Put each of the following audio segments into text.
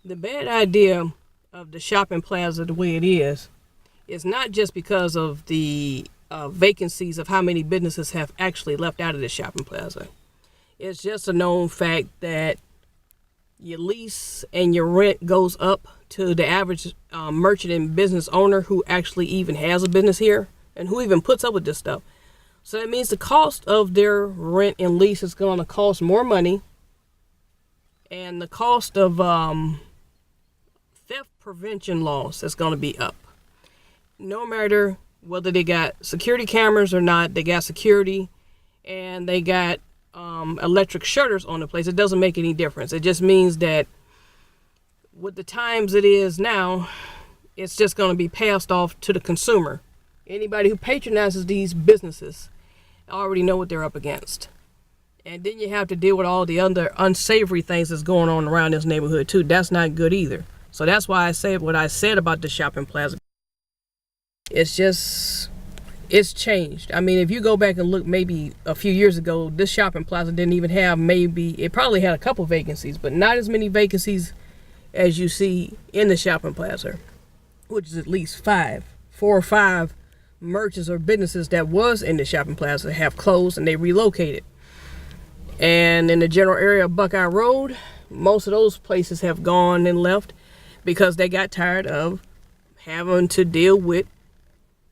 The bad idea of the shopping plaza the way it is not just because of the vacancies of how many businesses have actually left out of the shopping plaza. It's just a known fact that your lease and your rent goes up to the average merchant and business owner who actually even has a business here and who even puts up with this stuff. So that means the cost of their rent and lease is going to cost more money, and the cost of theft prevention laws is going to be up. No matter whether they got security cameras or not, they got security and they got electric shutters on the place. It doesn't make any difference. It just means that with the times it is now, it's just going to be passed off to the consumer. Anybody who patronizes these businesses already know what they're up against. And then you have to deal with all the other unsavory things that's going on around this neighborhood too. That's not good either. So that's why I said what I said about the shopping plaza. It's changed. I mean, if you go back and look maybe a few years ago, this shopping plaza didn't even have it probably had a couple vacancies, but not as many vacancies as you see in the shopping plaza, which is at least 4 or 5 merchants or businesses that was in the shopping plaza have closed and they relocated. And in the general area of Buckeye Road, most of those places have gone and left because they got tired of having to deal with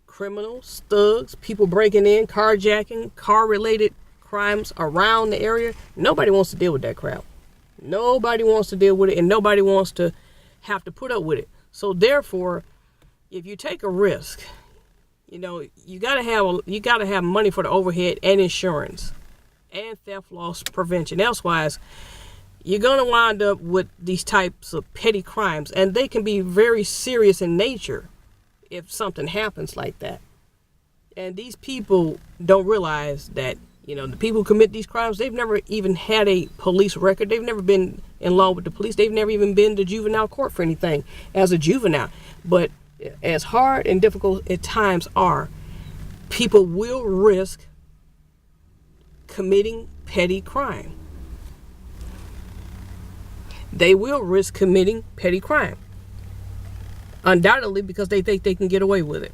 criminals, thugs, people breaking in, carjacking, car-related crimes around the area. Nobody wants to deal with that crap. Nobody wants to deal with it, and nobody wants to have to put up with it. So therefore, if you take a risk, you gotta have money for the overhead and insurance and theft loss prevention. Elsewise, you're gonna wind up with these types of petty crimes, and they can be very serious in nature if something happens like that. And these people don't realize that, the people who commit these crimes, they've never even had a police record. They've never been in law with the police. They've never even been to juvenile court for anything as a juvenile. But as hard and difficult at times are, people will risk committing petty crime. They will risk committing petty crime. Undoubtedly because they think they can get away with it.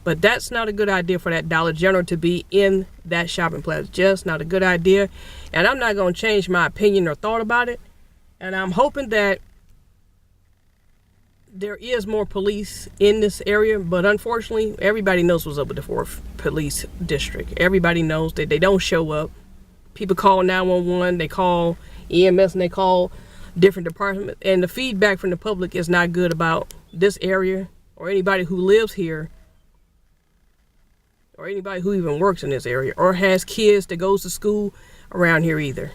But that's not a good idea for that Dollar General to be in that shopping plaza. Just not a good idea. And I'm not going to change my opinion or thought about it. And I'm hoping that there is more police in this area. But unfortunately, everybody knows what's up with the 4th Police District. Everybody knows that they don't show up. People call 911, they call EMS, and they call different departments. And the feedback from the public is not good about this area or anybody who lives here or anybody who even works in this area or has kids that goes to school around here either.